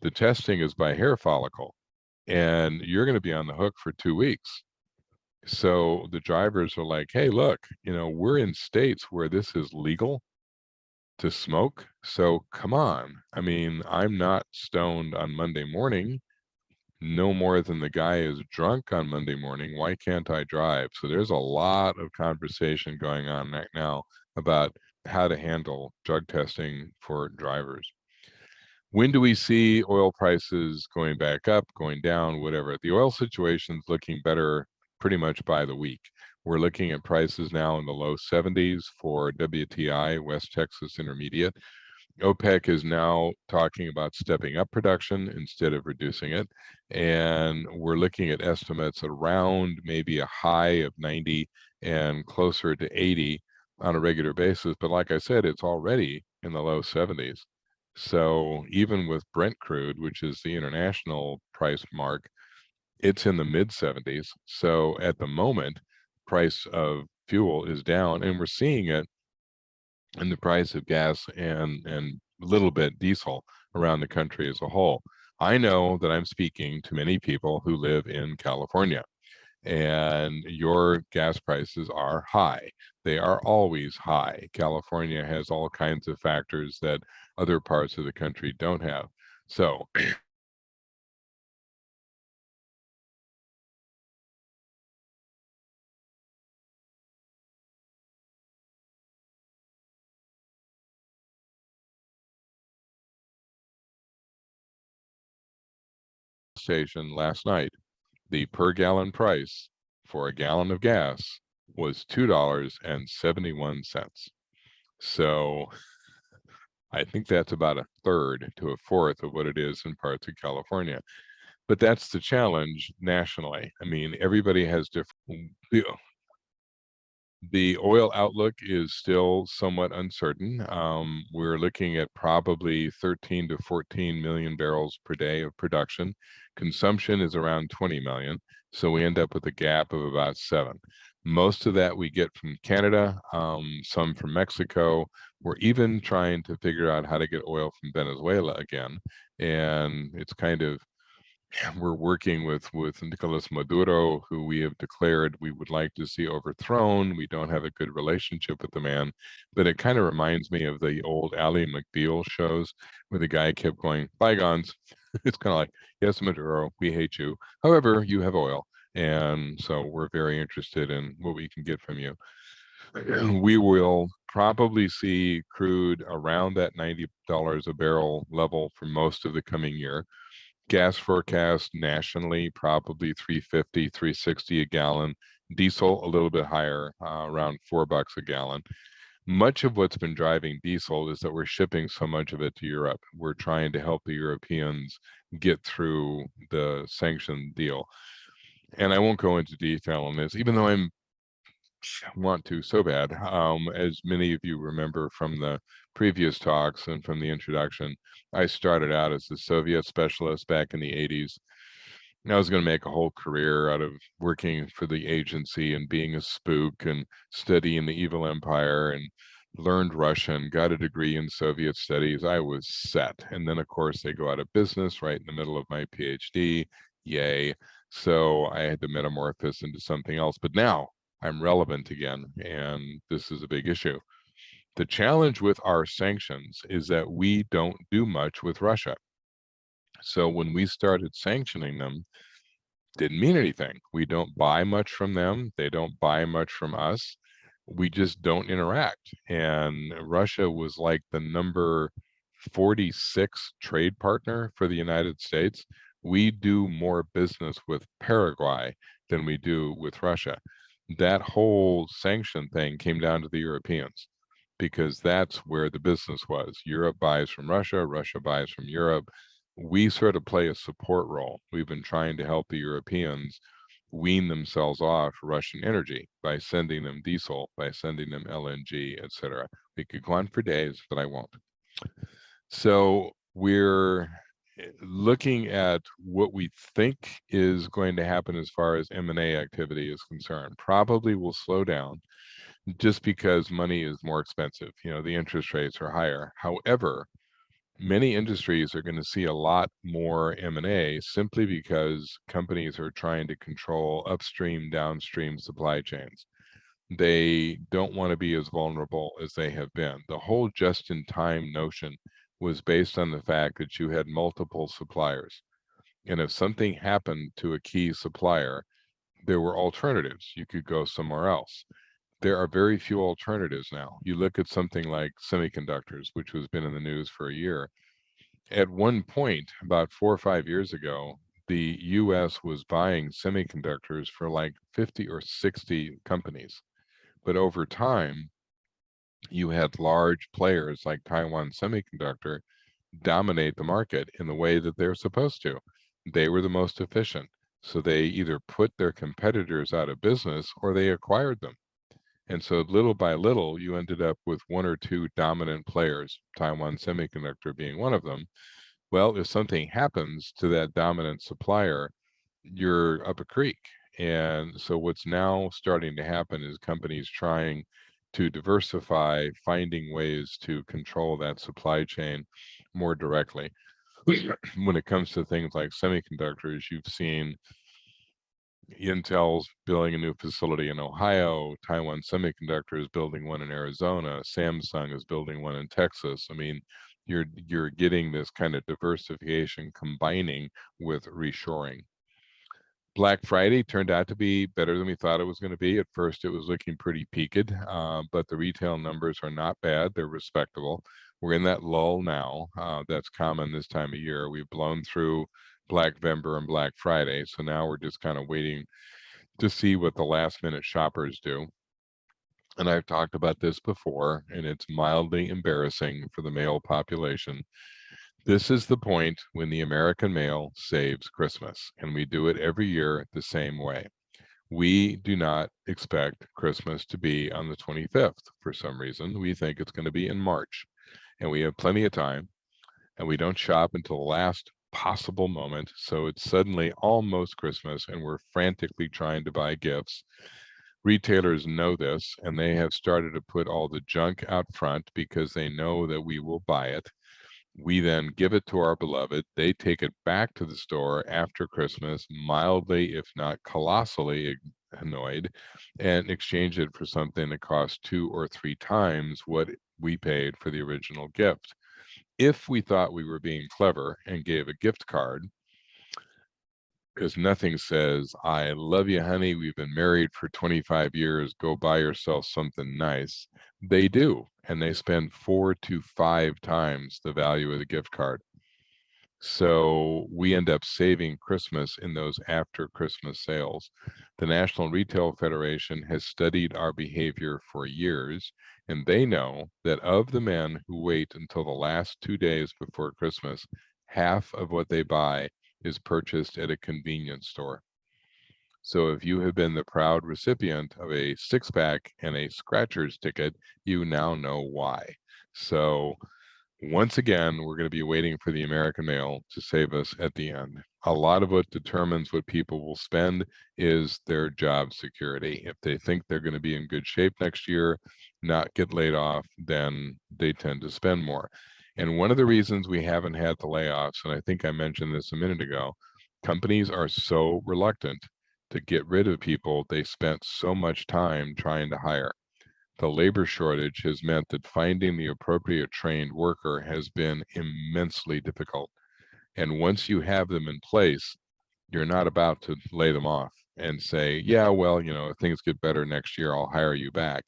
the testing is by hair follicle, and you're going to be on the hook for 2 weeks. So the drivers are like, hey, look, we're in states where this is legal to smoke. So come on. I mean, I'm not stoned on Monday morning, no more than the guy is drunk on Monday morning. Why can't I drive? So there's a lot of conversation going on right now about how to handle drug testing for drivers. When do we see oil prices going back up, going down, whatever? The oil situation's looking better pretty much by the week. We're looking at prices now in the low 70s for WTI, West Texas Intermediate. OPEC is now talking about stepping up production instead of reducing it. And we're looking at estimates around maybe a high of 90 and closer to 80 on a regular basis. But like I said, it's already in the low 70s. So even with Brent crude, which is the international price mark, it's in the mid 70s. So at the moment, price of fuel is down, and we're seeing it in the price of gas and a little bit diesel around the country as a whole. I know that I'm speaking to many people who live in California, and your gas prices are high. They are always high. California has all kinds of factors that other parts of the country don't have. So station last night, the per gallon price for a gallon of gas was $2.71. So I think that's about a third to a fourth of what it is in parts of California. But that's the challenge nationally. I mean, everybody has different. The oil outlook is still somewhat uncertain. We're looking at probably 13 to 14 million barrels per day of production. Consumption is around 20 million, so we end up with a gap of about 7. Most of that we get from Canada, some from Mexico. We're even trying to figure out how to get oil from Venezuela again, and it's kind of, we're working with Nicolas Maduro, who we have declared we would like to see overthrown. We don't have a good relationship with the man, but it kind of reminds me of the old Ally McBeal shows where the guy kept going, bygones. It's kind of like, yes, Maduro, we hate you. However, you have oil. And so we're very interested in what we can get from you. We will probably see crude around that $90 a barrel level for most of the coming year. Gas forecast nationally, probably 350, 360 a gallon. Diesel, a little bit higher, around $4 a gallon. Much of what's been driving diesel is that we're shipping so much of it to Europe. We're trying to help the Europeans get through the sanction deal. And I won't go into detail on this, even though I want to so bad. As many of you remember from the previous talks and from the introduction, I started out as a Soviet specialist back in the 80s. And I was going to make a whole career out of working for the agency and being a spook and studying the evil empire, and learned Russian, got a degree in Soviet studies. I was set. And then, of course, they go out of business right in the middle of my PhD. Yay. So I had to metamorphose into something else. But now I'm relevant again, and this is a big issue. The challenge with our sanctions is that we don't do much with Russia. So when we started sanctioning them, didn't mean anything. We don't buy much from them. They don't buy much from us. We just don't interact. And Russia was like the number 46 trade partner for the United States. We do more business with Paraguay than we do with Russia. That whole sanction thing came down to the Europeans because that's where the business was. Europe buys from Russia, Russia buys from Europe. We sort of play a support role. We've been trying to help the Europeans wean themselves off Russian energy by sending them diesel, by sending them LNG, etc. We could go on for days, but I won't. So we're looking at what we think is going to happen as far as M&A activity is concerned. Probably will slow down just because money is more expensive. You know, the interest rates are higher. However, many industries are going to see a lot more M&A simply because companies are trying to control upstream, downstream supply chains. They don't want to be as vulnerable as they have been. The whole just-in-time notion was based on the fact that you had multiple suppliers. And if something happened to a key supplier, there were alternatives. You could go somewhere else. There are very few alternatives now. You look at something like semiconductors, which has been in the news for a year. At one point, about 4 or 5 years ago, the US was buying semiconductors for like 50 or 60 companies. But over time, you had large players like Taiwan Semiconductor dominate the market in the way that they're supposed to. They were the most efficient. So they either put their competitors out of business or they acquired them. And so little by little, you ended up with 1 or 2 dominant players, Taiwan Semiconductor being one of them. Well, if something happens to that dominant supplier, you're up a creek. And so what's now starting to happen is companies trying to diversify, finding ways to control that supply chain more directly. When it comes to things like semiconductors, you've seen Intel's building a new facility in Ohio, Taiwan Semiconductor is building one in Arizona, Samsung is building one in Texas. I mean, you're getting this kind of diversification combining with reshoring. Black Friday turned out to be better than we thought it was going to be. At first, it was looking pretty peaked, but the retail numbers are not bad. They're respectable. We're in that lull now. That's common this time of year. We've blown through Black November and Black Friday, so now we're just kind of waiting to see what the last minute shoppers do. And I've talked about this before, and it's mildly embarrassing for the male population. This is the point when the American male saves Christmas, and we do it every year the same way. We do not expect Christmas to be on the 25th for some reason. We think it's going to be in March, and we have plenty of time, and we don't shop until the last possible moment. So it's suddenly almost Christmas, and we're frantically trying to buy gifts. Retailers know this, and they have started to put all the junk out front because they know that we will buy it. We then give it to our beloved. They take it back to the store after Christmas, mildly, if not colossally annoyed, and exchange it for something that costs 2 or 3 times what we paid for the original gift. If we thought we were being clever and gave a gift card, because nothing says, I love you, honey, we've been married for 25 years, go buy yourself something nice. They do, and they spend 4 to 5 times the value of the gift card. So we end up saving Christmas in those after Christmas sales. The National Retail Federation has studied our behavior for years, and they know that of the men who wait until the last 2 days before Christmas, half of what they buy is purchased at a convenience store. So if you have been the proud recipient of a 6-pack and a scratcher's ticket, you now know why. So once again, we're going to be waiting for the American male to save us at the end. A lot of what determines what people will spend is their job security. If they think they're going to be in good shape next year, not get laid off, then they tend to spend more. And one of the reasons we haven't had the layoffs, and I think I mentioned this a minute ago, companies are so reluctant to get rid of people they spent so much time trying to hire. The labor shortage has meant that finding the appropriate trained worker has been immensely difficult. And once you have them in place, you're not about to lay them off and say, yeah, well, if things get better next year, I'll hire you back.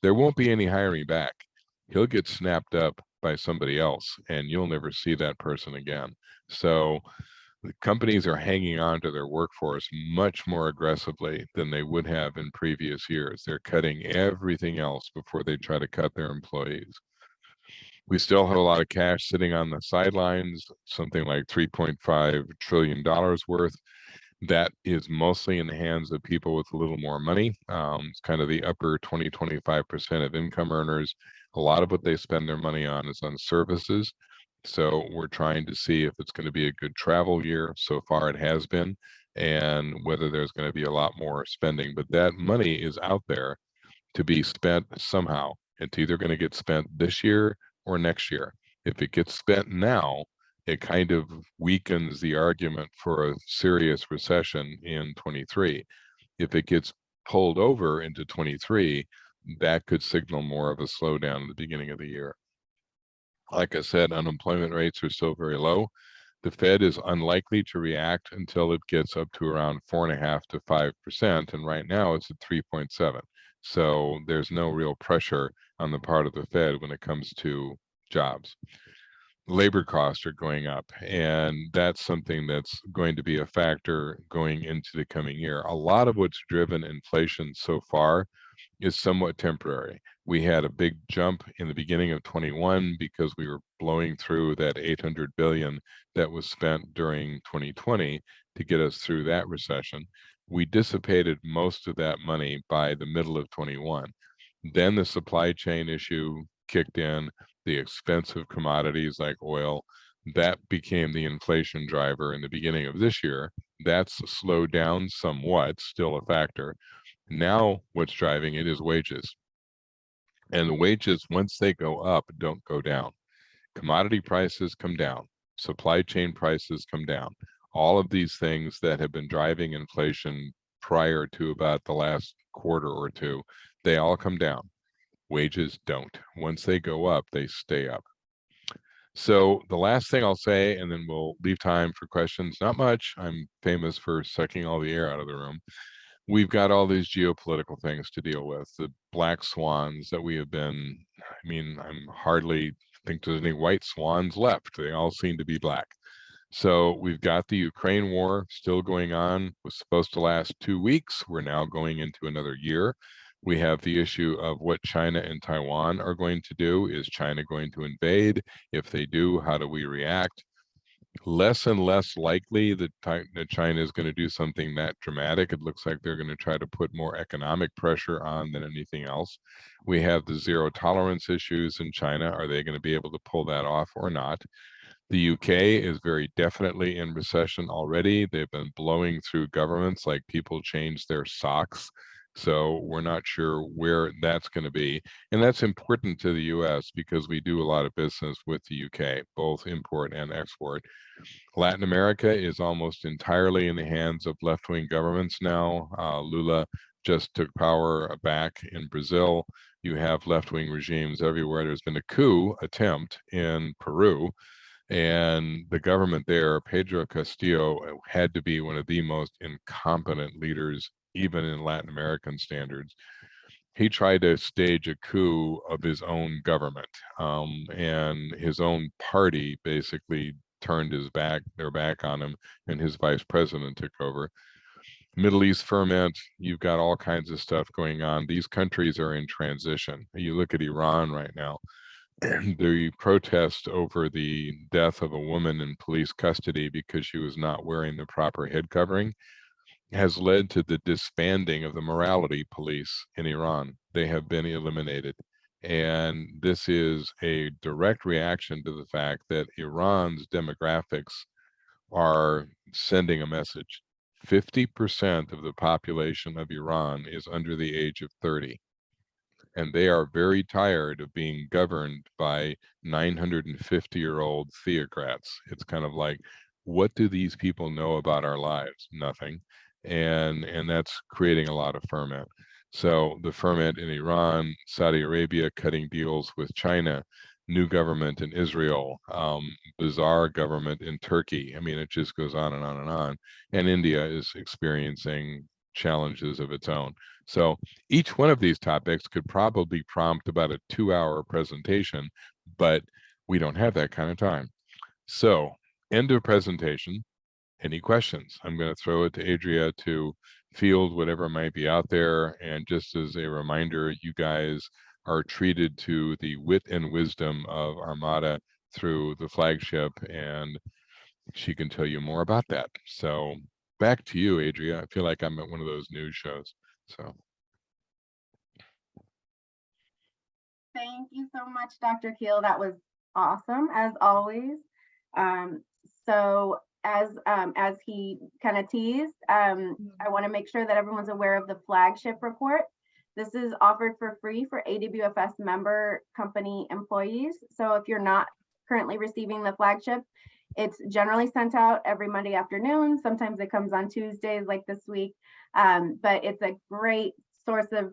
There won't be any hiring back. He'll get snapped up by somebody else and you'll never see that person again. So the companies are hanging on to their workforce much more aggressively than they would have in previous years. They're cutting everything else before they try to cut their employees. We still have a lot of cash sitting on the sidelines, something like $3.5 trillion worth. That is mostly in the hands of people with a little more money. It's kind of the upper 20-25% of income earners. A lot of what they spend their money on is on services. So we're trying to see if it's going to be a good travel year. So far it has been, and whether there's going to be a lot more spending. But that money is out there to be spent somehow. It's either going to get spent this year or next year. If it gets spent now, it kind of weakens the argument for a serious recession in 23. If it gets pulled over into 23, that could signal more of a slowdown at the beginning of the year. Like I said, unemployment rates are still very low. The Fed is unlikely to react until it gets up to around 4.5% to 5%, and right now it's at 3.7. So there's no real pressure on the part of the Fed when it comes to jobs. Labor costs are going up, and that's something that's going to be a factor going into the coming year. A lot of what's driven inflation so far is somewhat temporary. We had a big jump in the beginning of 21 because we were blowing through that 800 billion that was spent during 2020 to get us through that recession. We dissipated most of that money by the middle of 21. Then the supply chain issue kicked in, the expensive commodities like oil, that became the inflation driver in the beginning of this year. That's slowed down somewhat, still a factor. Now what's driving it is wages. And the wages, once they go up, don't go down. Commodity prices come down. Supply chain prices come down. All of these things that have been driving inflation prior to about the last quarter or two, they all come down. Wages don't. Once they go up, they stay up. So the last thing I'll say, and then we'll leave time for questions. Not much. I'm famous for sucking all the air out of the room. We've got all these geopolitical things to deal with, the black swans that we have been, I'm hardly think there's any white swans left. They all seem to be black. So we've got the Ukraine war still going on. It was supposed to last 2 weeks. We're now going into another year. We have the issue of what China and Taiwan are going to do. Is China going to invade? If they do, how do we react? Less and less likely that China is going to do something that dramatic. It looks like they're going to try to put more economic pressure on than anything else. We have the zero tolerance issues in China. Are they going to be able to pull that off or not? The UK is very definitely in recession already. They've been blowing through governments like people change their socks. So we're not sure where that's going to be. And that's important to the US because we do a lot of business with the UK, both import and export. Latin America is almost entirely in the hands of left-wing governments now. Lula just took power back in Brazil. You have left-wing regimes everywhere. There's been a coup attempt in Peru. And the government there, Pedro Castillo, had to be one of the most incompetent leaders, even in Latin American standards. He tried to stage a coup of his own government, and his own party basically turned their back on him, and his vice president took over. Middle East ferment, you've got all kinds of stuff going on. These countries are in transition. You look at Iran right now. The protest over the death of a woman in police custody because she was not wearing the proper head covering has led to the disbanding of the morality police in Iran. They have been eliminated. And this is a direct reaction to the fact that Iran's demographics are sending a message. 50% of the population of Iran is under the age of 30. And they are very tired of being governed by 950-year-old theocrats. It's kind of like, what do these people know about our lives? Nothing. And that's creating a lot of ferment. So the ferment in Iran, Saudi Arabia cutting deals with China, new government in Israel, bizarre government in Turkey. I mean, it just goes on and on and on. And India is experiencing challenges of its own. So each one of these topics could probably prompt about a 2-hour presentation, but we don't have that kind of time. So end of presentation. Any questions? I'm going to throw it to Adria to field whatever might be out there. And just as a reminder, you guys are treated to the wit and wisdom of Armada through the flagship, and she can tell you more about that. So back to you, Adria. I feel like I'm at one of those news shows. So Thank you so much, Dr. Kuehl. That was awesome, as always. So as he kind of teased, I want to make sure that everyone's aware of the flagship report. This is offered for free for AWFS member company employees. So if you're not currently receiving the flagship, it's generally sent out every Monday afternoon. Sometimes it comes on Tuesdays like this week, but it's a great source of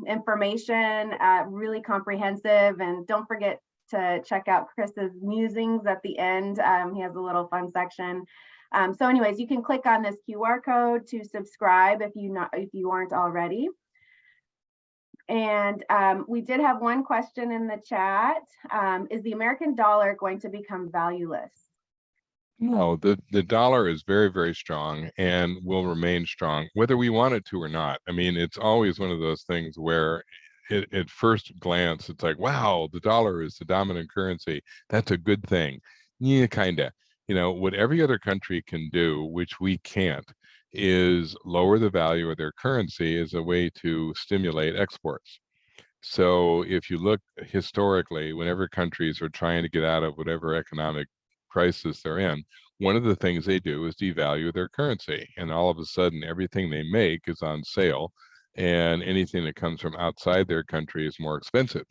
information, really comprehensive. And don't forget to check out Chris's musings at the end. He has a little fun section. So anyways, you can click on this QR code to subscribe if you aren't already. And we did have one question in the chat. Is the American dollar going to become valueless? no, the dollar is very, very strong and will remain strong, whether we want it to or not. I mean, it's always one of those things where at first glance, it's like, wow, the dollar is the dominant currency. That's a good thing. Yeah, kind of. You know, what every other country can do, which we can't, is lower the value of their currency as a way to stimulate exports. So if you look historically, whenever countries are trying to get out of whatever economic crisis they're in, one of the things they do is devalue their currency. And all of a sudden, everything they make is on sale, and anything that comes from outside their country is more expensive.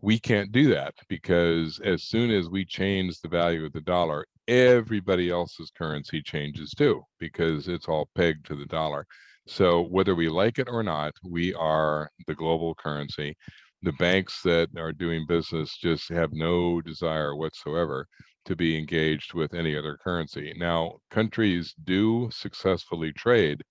We can't do that because as soon as we change the value of the dollar, everybody else's currency changes too, because it's all pegged to the dollar. So whether we like it or not, we are the global currency. The banks that are doing business just have no desire whatsoever to be engaged with any other currency. Now, countries do successfully trade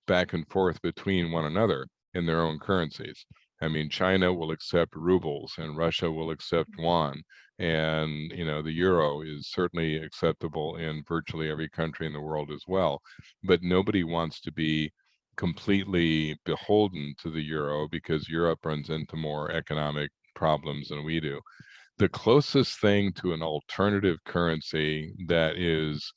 back and forth between one another in their own currencies. I mean, China will accept rubles and Russia will accept yuan. And, you know, the euro is certainly acceptable in virtually every country in the world as well. But nobody wants to be completely beholden to the euro because Europe runs into more economic problems than we do. The closest thing to an alternative currency that is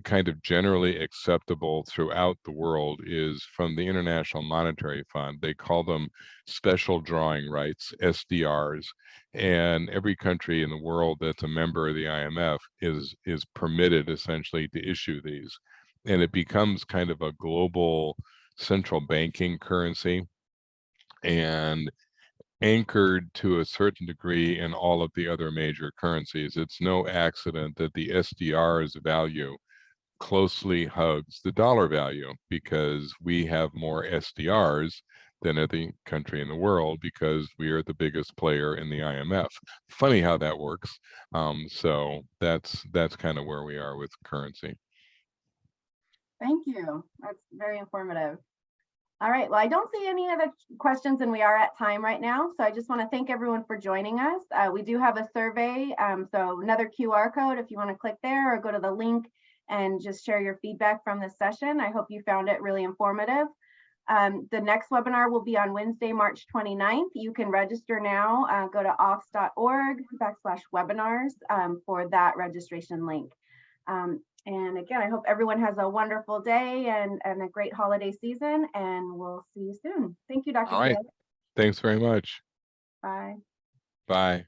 kind of generally acceptable throughout the world is from the International Monetary Fund. They call them special drawing rights, SDRs, and every country in the world that's a member of the IMF is permitted essentially to issue these. And it becomes kind of a global central banking currency and anchored to a certain degree in all of the other major currencies. It's no accident that the SDR's value closely hugs the dollar value because we have more SDRs than any country in the world because we are the biggest player in the IMF. Funny how that works. So that's kind of where we are with currency. Thank you. That's very informative. All right, well, I don't see any other questions and we are at time right now. So I just want to thank everyone for joining us. We do have a survey. So another QR code if you want to click there or go to the link and just share your feedback from this session. I hope you found it really informative. The next webinar will be on Wednesday, March 29th. You can register now. Go to ofs.org/webinars for that registration link. And again, I hope everyone has a wonderful day and a great holiday season, and we'll see you soon. Thank you, Dr. All right. Kuehl. Thanks very much. Bye. Bye.